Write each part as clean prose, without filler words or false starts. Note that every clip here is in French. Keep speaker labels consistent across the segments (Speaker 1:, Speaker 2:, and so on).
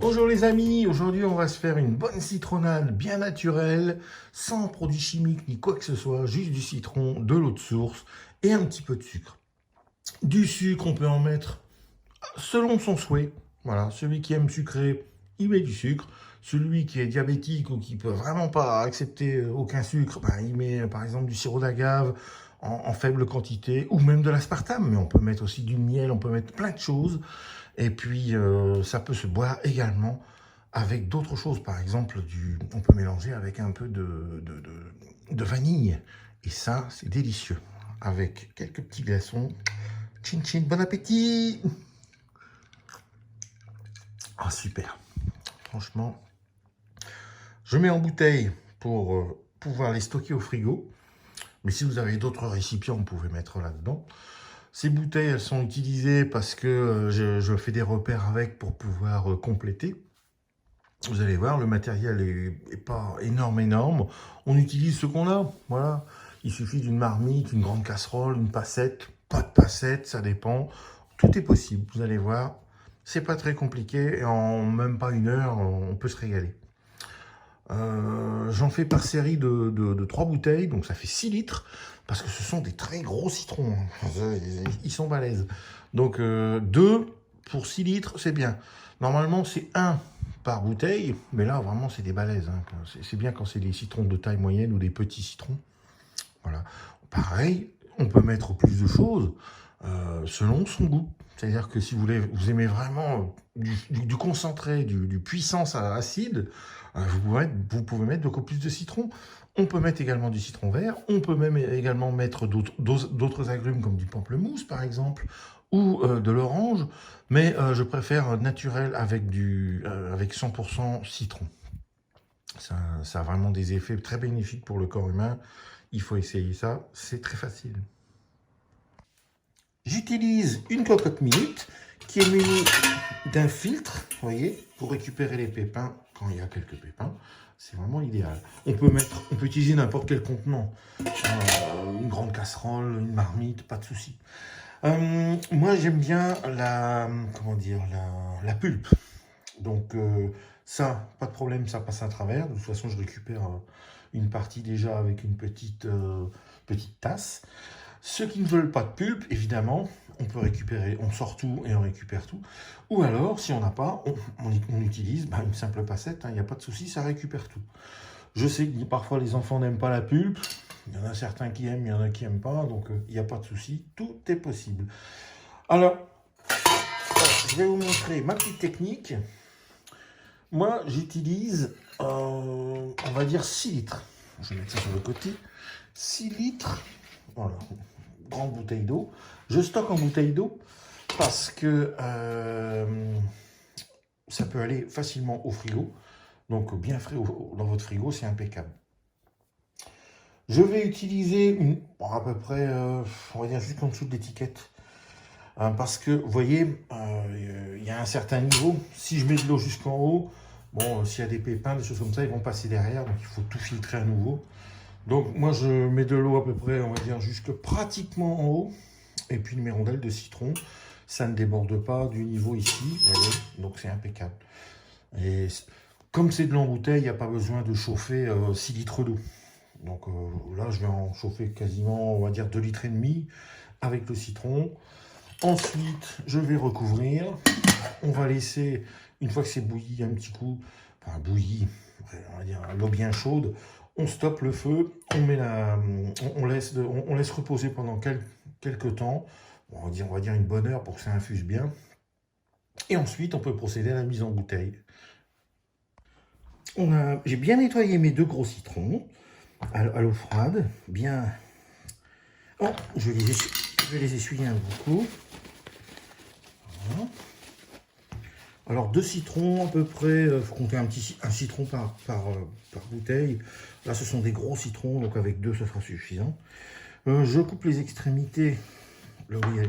Speaker 1: Bonjour les amis, aujourd'hui on va se faire une bonne citronnade bien naturelle, sans produits chimiques ni quoi que ce soit, juste du citron, de l'eau de source et un petit peu de sucre. Du sucre, on peut en mettre selon son souhait. Voilà, celui qui aime sucré, il met du sucre. Celui qui est diabétique ou qui peut vraiment pas accepter aucun sucre, ben, il met par exemple du sirop d'agave en faible quantité ou même de l'aspartame. Mais on peut mettre aussi du miel, on peut mettre plein de choses. Et puis ça peut se boire également avec d'autres choses. Par exemple, on peut mélanger avec un peu de vanille. Et ça, c'est délicieux. Avec quelques petits glaçons. Chin chin, bon appétit! Ah, super. Franchement, je mets en bouteille pour pouvoir les stocker au frigo. Mais si vous avez d'autres récipients, vous pouvez mettre là-dedans. Ces bouteilles, elles sont utilisées parce que je fais des repères avec pour pouvoir compléter. Vous allez voir, le matériel est pas énorme. On utilise ce qu'on a, voilà. Il suffit d'une marmite, une grande casserole, une passette, pas de passette, ça dépend. Tout est possible, vous allez voir. C'est pas très compliqué et en même pas une heure, on peut se régaler. J'en fais par série de 3 bouteilles, donc ça fait 6 litres, parce que ce sont des très gros citrons. Ils sont balèzes. Donc 2 pour 6 litres, c'est bien. Normalement, c'est 1 par bouteille, mais là, vraiment, c'est des balèzes. Hein. C'est bien quand c'est des citrons de taille moyenne ou des petits citrons. Voilà. Pareil, on peut mettre plus de choses selon son goût. C'est-à-dire que si vous aimez vraiment du concentré, du puissance acide, vous pouvez mettre beaucoup plus de citron. On peut mettre également du citron vert. On peut même également mettre d'autres agrumes comme du pamplemousse par exemple, ou de l'orange. Mais je préfère naturel avec 100% citron. Ça a vraiment des effets très bénéfiques pour le corps humain. Il faut essayer ça, c'est très facile. J'utilise une cocotte minute qui est munie d'un filtre, vous voyez, pour récupérer les pépins quand il y a quelques pépins. C'est vraiment l'idéal. On peut utiliser n'importe quel contenant, une grande casserole, une marmite, pas de souci. Moi, j'aime bien la pulpe. Donc ça, pas de problème, ça passe à travers. De toute façon, je récupère une partie déjà avec une petite tasse. Ceux qui ne veulent pas de pulpe, évidemment, on peut récupérer, on sort tout et on récupère tout. Ou alors, si on n'a pas, on utilise une simple passette, il n'y a pas de souci, ça récupère tout. Je sais que parfois les enfants n'aiment pas la pulpe, il y en a certains qui aiment, il y en a qui n'aiment pas, donc il n'y a pas de souci, tout est possible. Alors, je vais vous montrer ma petite technique. Moi, j'utilise, on va dire 6 litres. Je vais mettre ça sur le côté. 6 litres, voilà, grande bouteille d'eau. Je stocke en bouteille d'eau parce que ça peut aller facilement au frigo. Donc, bien frais dans votre frigo, c'est impeccable. Je vais utiliser à peu près, on va dire juste en dessous de l'étiquette. Parce que, vous voyez, il y a un certain niveau. Si je mets de l'eau jusqu'en haut, bon, s'il y a des pépins, des choses comme ça, ils vont passer derrière. Donc, il faut tout filtrer à nouveau. Donc, moi, je mets de l'eau à peu près, on va dire, jusque pratiquement en haut. Et puis, mes rondelles de citron, ça ne déborde pas du niveau ici. Vous voyez, donc, c'est impeccable. Et comme c'est de l'embouteille, il n'y a pas besoin de chauffer 6 litres d'eau. Donc, là, je vais en chauffer quasiment, on va dire, 2,5 litres avec le citron. Ensuite, je vais recouvrir. On va laisser, une fois que c'est bouilli un petit coup, enfin bouilli, on va dire l'eau bien chaude, on stoppe le feu, on laisse reposer pendant quelques temps, on va dire une bonne heure pour que ça infuse bien. Et ensuite, on peut procéder à la mise en bouteille. J'ai bien nettoyé mes 2 gros citrons à l'eau froide, bien. Oh, je vais les essuyer un coup. Voilà. Alors 2 citrons à peu près, il faut compter un citron par bouteille. Là ce sont des gros citrons, donc avec 2 ça sera suffisant. Je coupe les extrémités, là où il y a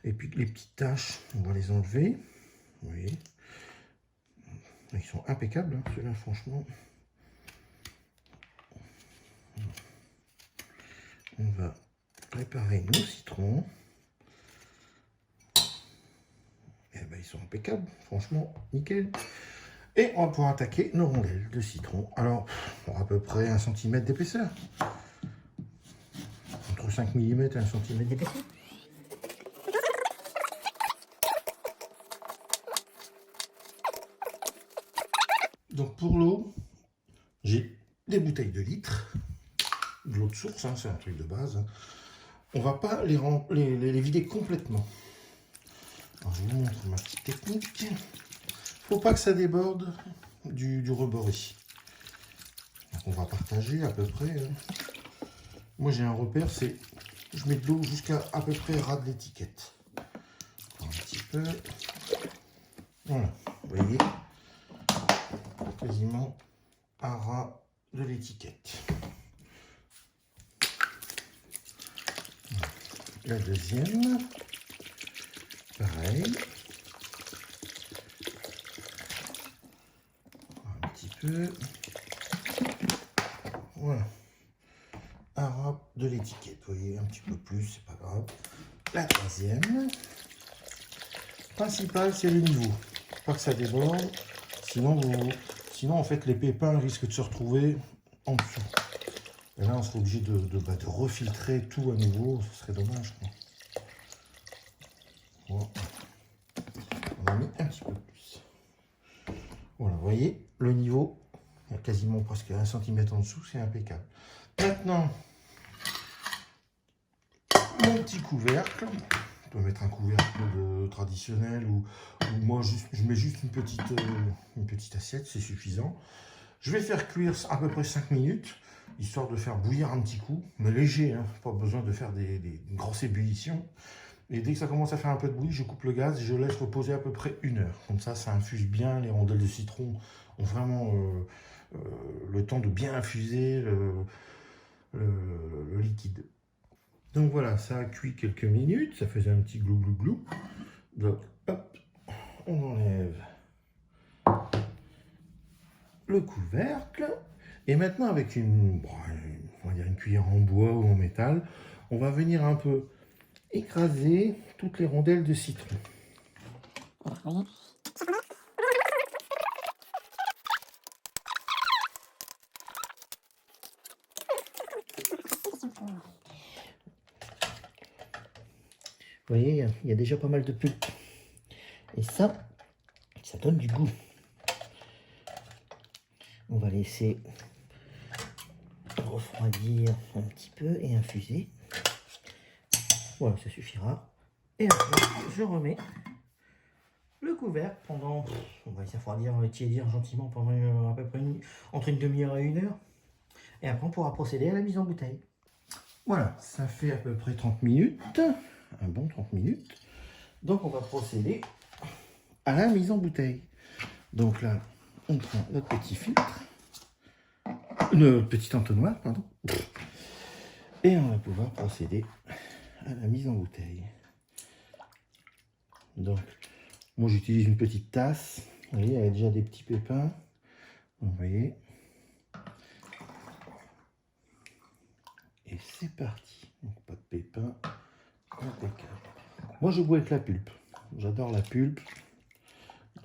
Speaker 1: et puis les petites taches, on va les enlever. Vous voyez, ils sont impeccables, hein, ceux-là franchement. On va préparer nos citrons. Et ben, ils sont impeccables, franchement, nickel. Et on va pouvoir attaquer nos rondelles de citron. Alors, à peu près 1 cm d'épaisseur. Entre 5 mm et 1 cm d'épaisseur. Donc pour l'eau, j'ai des bouteilles de litres, de l'eau de source, hein, c'est un truc de base. Hein. On va pas les vider complètement. Alors, je vous montre ma petite technique. Faut pas que ça déborde du rebord ici. Donc on va partager à peu près. Moi j'ai un repère, c'est je mets de l'eau jusqu'à peu près ras de l'étiquette. Un petit peu. Voilà, vous voyez, quasiment à ras de l'étiquette. La deuxième, pareil. Un petit peu. Voilà. À ras de l'étiquette. Vous voyez, un petit peu plus, c'est pas grave. La troisième. Principal, c'est le niveau. Pas que ça déborde. Sinon, en fait, les pépins risquent de se retrouver en dessous. Et là, on serait obligé de refiltrer tout à nouveau. Ce serait dommage. Voilà. On a mis un petit peu plus. Voilà, vous voyez, le niveau, il y a quasiment presque 1 cm en dessous. C'est impeccable. Maintenant, mon petit couvercle. On peut mettre un couvercle traditionnel ou moi, je mets juste une petite assiette, c'est suffisant. Je vais faire cuire à peu près 5 minutes. Histoire de faire bouillir un petit coup, mais léger, hein, pas besoin de faire des grosses ébullitions. Et dès que ça commence à faire un peu de bruit, je coupe le gaz et je laisse reposer à peu près 1 heure. Comme ça infuse bien, les rondelles de citron ont vraiment le temps de bien infuser le liquide. Donc voilà, ça a cuit quelques minutes, ça faisait un petit glou glou glou. Donc hop, on enlève le couvercle. Et maintenant, avec on va dire une cuillère en bois ou en métal, on va venir un peu écraser toutes les rondelles de citron. Vous voyez, il y a déjà pas mal de pulpe. Et ça donne du goût. On va laisser refroidir un petit peu et infuser. Voilà, ça suffira. Et après, je remets le couvercle pendant, on va essayer de refroidir, tiédir gentiment pendant à peu près entre une demi-heure et 1 heure. Et après, on pourra procéder à la mise en bouteille. Voilà, ça fait à peu près 30 minutes, un bon 30 minutes. Donc, on va procéder à la mise en bouteille. Donc là, on prend notre petit filtre, notre petit entonnoir, pardon. Et on va pouvoir procéder à la mise en bouteille. Donc, moi j'utilise une petite tasse. Vous voyez, elle a déjà des petits pépins. Vous voyez. Et c'est parti. Donc, pas de pépins. Impeccable. Moi je bois avec la pulpe. J'adore la pulpe.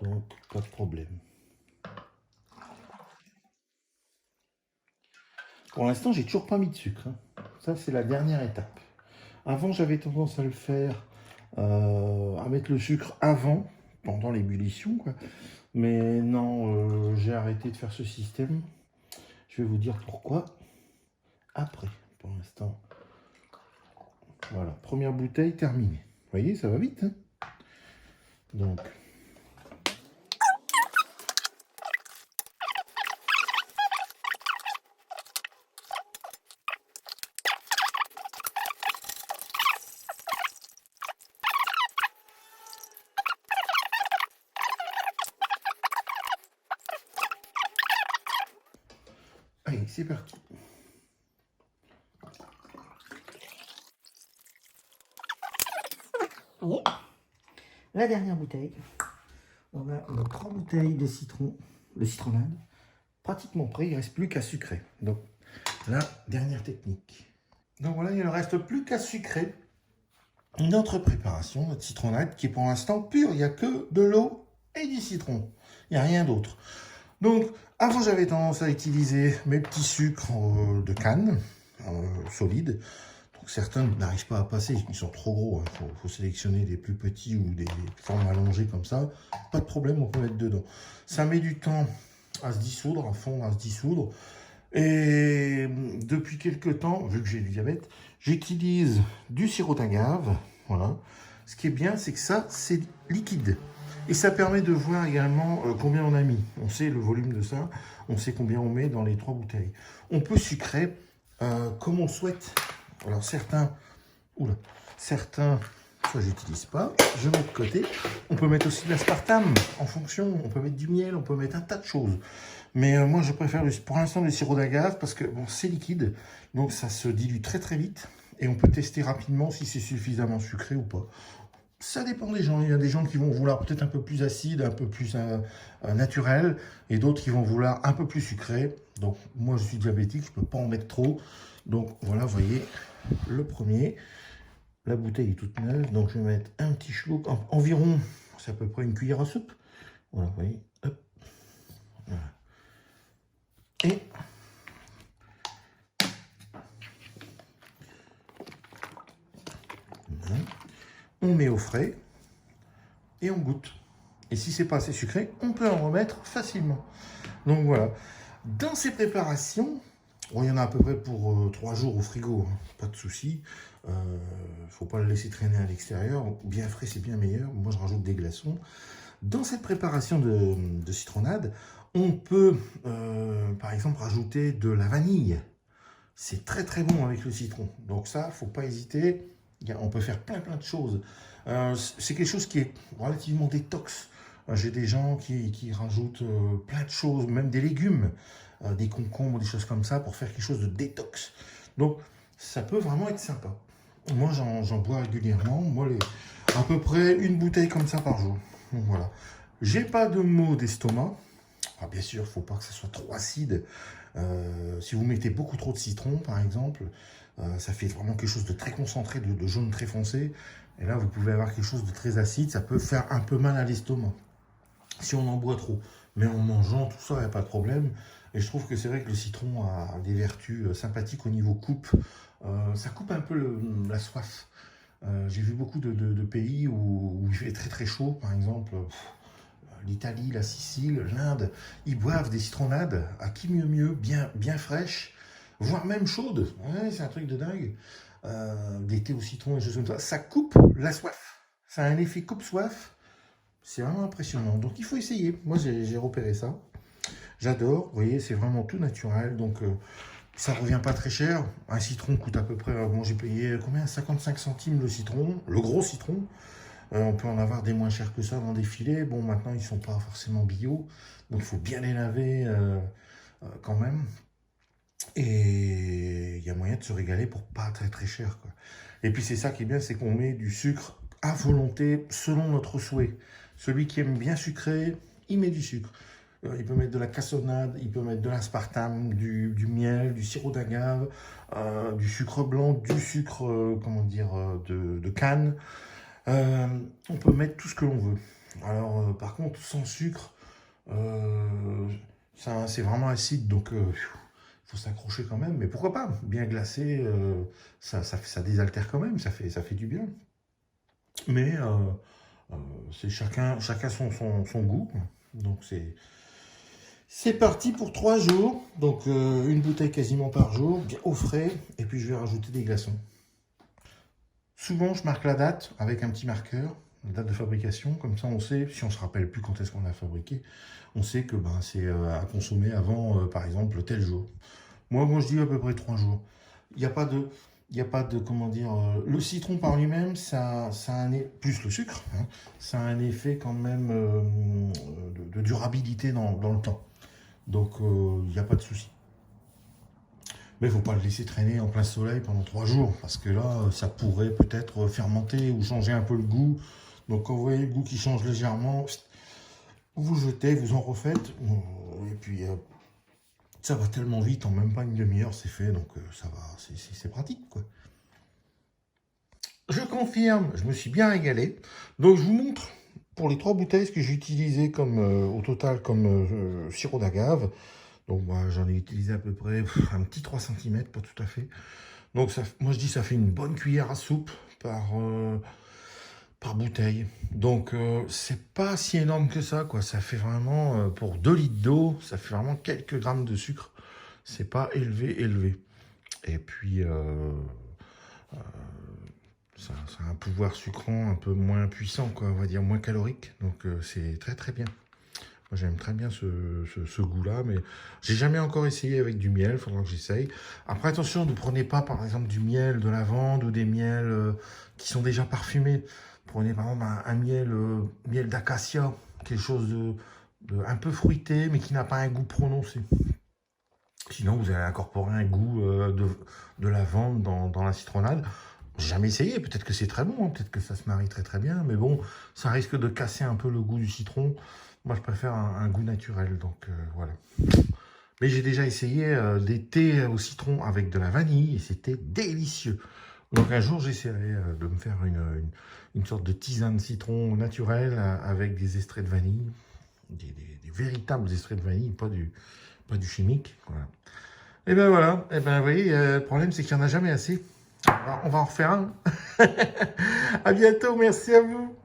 Speaker 1: Donc, pas de problème. Pour l'instant, j'ai toujours pas mis de sucre. Hein. Ça, c'est la dernière étape. Avant, j'avais tendance à le faire, à mettre le sucre avant, pendant l'ébullition, quoi. Mais non, j'ai arrêté de faire ce système. Je vais vous dire pourquoi après. Pour l'instant, voilà, première bouteille terminée. Vous voyez, ça va vite. Hein, donc, allez, c'est parti. Allez. La dernière bouteille. On a nos 3 bouteilles de citron, de citronnade, pratiquement prêt. Il ne reste plus qu'à sucrer. Donc, la dernière technique. Donc voilà, il ne reste plus qu'à sucrer. notre préparation, notre citronnade, qui est pour l'instant pure. Il n'y a que de l'eau et du citron. Il n'y a rien d'autre. Donc, avant, j'avais tendance à utiliser mes petits sucres de canne, solides. Donc, certains n'arrivent pas à passer, ils sont trop gros. Il faut sélectionner des plus petits ou des formes allongées comme ça. Pas de problème, on peut mettre dedans. Ça met du temps à se dissoudre, à fond, à se dissoudre. Et depuis quelques temps, vu que j'ai du diabète, j'utilise du sirop d'agave. Voilà. Ce qui est bien, c'est que ça, c'est liquide. Et ça permet de voir également combien on a mis. On sait le volume de ça, on sait combien on met dans les 3 bouteilles. On peut sucrer comme on souhaite. Alors certains, certains, ça j'utilise pas, je mets de côté. On peut mettre aussi de l'aspartame en fonction, on peut mettre du miel, on peut mettre un tas de choses. Mais moi je préfère pour l'instant le sirop d'agave parce que bon, c'est liquide, donc ça se dilue très très vite. Et on peut tester rapidement si c'est suffisamment sucré ou pas. Ça dépend des gens. Il y a des gens qui vont vouloir peut-être un peu plus acide, un peu plus naturel, et d'autres qui vont vouloir un peu plus sucré. Donc moi je suis diabétique, je ne peux pas en mettre trop. Donc voilà, vous voyez, le premier, la bouteille est toute neuve, donc je vais mettre un petit chloup, environ, c'est à peu près une cuillère à soupe. Voilà, vous voyez, hop, voilà. Et voilà. On met au frais et on goûte. Et si c'est pas assez sucré, on peut en remettre facilement. Donc voilà. Dans ces préparations, bon, il y en a à peu près pour 3 jours au frigo, hein, pas de souci. Faut pas le laisser traîner à l'extérieur. Bien frais, c'est bien meilleur. Moi, je rajoute des glaçons. Dans cette préparation de citronnade, on peut, par exemple, rajouter de la vanille. C'est très très bon avec le citron. Donc ça, faut pas hésiter. On peut faire plein de choses. C'est quelque chose qui est relativement détox. J'ai des gens qui rajoutent plein de choses, même des légumes, des concombres, des choses comme ça, pour faire quelque chose de détox. Donc, ça peut vraiment être sympa. Moi, j'en bois régulièrement. Moi, à peu près une bouteille comme ça par jour. Donc voilà. J'ai pas de maux d'estomac. Ah, bien sûr, il ne faut pas que ça soit trop acide. Si vous mettez beaucoup trop de citron, par exemple, ça fait vraiment quelque chose de très concentré, de jaune très foncé. Et là, vous pouvez avoir quelque chose de très acide. Ça peut faire un peu mal à l'estomac si on en boit trop. Mais en mangeant, tout ça, il n'y a pas de problème. Et je trouve que c'est vrai que le citron a des vertus sympathiques au niveau coupe. Ça coupe un peu la soif. J'ai vu beaucoup de pays où il fait très très chaud, par exemple. L'Italie, la Sicile, l'Inde, ils boivent des citronnades, à qui mieux, bien fraîches, voire même chaudes. Ouais, c'est un truc de dingue. Des thés au citron et des choses comme ça. Ça coupe la soif. Ça a un effet coupe-soif. C'est vraiment impressionnant. Donc il faut essayer. Moi, j'ai repéré ça. J'adore. Vous voyez, c'est vraiment tout naturel. Donc ça revient pas très cher. Un citron coûte à peu près, bon, j'ai payé combien? 55 centimes le citron, le gros citron. On peut en avoir des moins chers que ça dans des filets. Bon, maintenant, ils ne sont pas forcément bio. Donc, il faut bien les laver quand même. Et il y a moyen de se régaler pour pas très cher, quoi. Et puis, c'est ça qui est bien, c'est qu'on met du sucre à volonté selon notre souhait. Celui qui aime bien sucré, il met du sucre. Il peut mettre de la cassonade, il peut mettre de l'aspartame, du miel, du sirop d'agave, du sucre blanc, du sucre, comment dire, de canne. On peut mettre tout ce que l'on veut. Alors, par contre, sans sucre, c'est vraiment acide, donc il faut s'accrocher quand même. Mais pourquoi pas? Bien glacé, ça désaltère quand même, ça fait du bien. Mais c'est chacun son goût. Donc c'est parti pour 3 jours. Donc une bouteille quasiment par jour, bien au frais. Et puis je vais rajouter des glaçons. Souvent, je marque la date avec un petit marqueur, la date de fabrication, comme ça on sait, si on ne se rappelle plus quand est-ce qu'on a fabriqué, on sait que c'est à consommer avant, par exemple, tel jour. Moi je dis à peu près 3 jours. Il n'y a pas de, comment dire, le citron par lui-même, ça a un plus le sucre, hein, ça a un effet quand même de durabilité dans le temps. Donc il n'y a pas de souci. Mais il ne faut pas le laisser traîner en plein soleil pendant 3 jours, parce que là, ça pourrait peut-être fermenter ou changer un peu le goût. Donc quand vous voyez le goût qui change légèrement, vous jetez, vous en refaites, et puis ça va tellement vite, en même pas une demi-heure, c'est fait, donc ça va, c'est pratique, quoi. je confirme, je me suis bien régalé. Donc je vous montre pour les 3 bouteilles ce que j'ai utilisé comme, au total comme sirop d'agave. Donc moi j'en ai utilisé à peu près un petit 3 cm, pas tout à fait. Donc ça, moi je dis ça fait une bonne cuillère à soupe par bouteille. Donc c'est pas si énorme que ça, quoi. Ça fait vraiment, pour 2 litres d'eau, ça fait vraiment quelques grammes de sucre. C'est pas élevé. Et puis ça a un pouvoir sucrant un peu moins puissant, quoi, on va dire moins calorique. Donc c'est très très bien. Moi j'aime très bien ce goût-là, mais j'ai jamais encore essayé avec du miel, il faudra que j'essaye. Après attention, ne prenez pas par exemple du miel de lavande ou des miels qui sont déjà parfumés. Prenez par exemple un miel, miel d'acacia, quelque chose un peu fruité, mais qui n'a pas un goût prononcé. Sinon, vous allez incorporer un goût de lavande dans la citronnade. J'ai jamais essayé, peut-être que c'est très bon, hein, peut-être que ça se marie très très bien, mais bon, ça risque de casser un peu le goût du citron. Moi, je préfère un goût naturel, donc voilà. Mais j'ai déjà essayé des thés au citron avec de la vanille, et c'était délicieux. Donc un jour, j'essaierai de me faire une sorte de tisane citron naturel avec des extraits de vanille, des véritables extraits de vanille, pas du chimique. Voilà. Et ben voilà, et ben vous voyez, le problème c'est qu'il n'y en a jamais assez. Alors, on va en refaire un. À bientôt, merci à vous.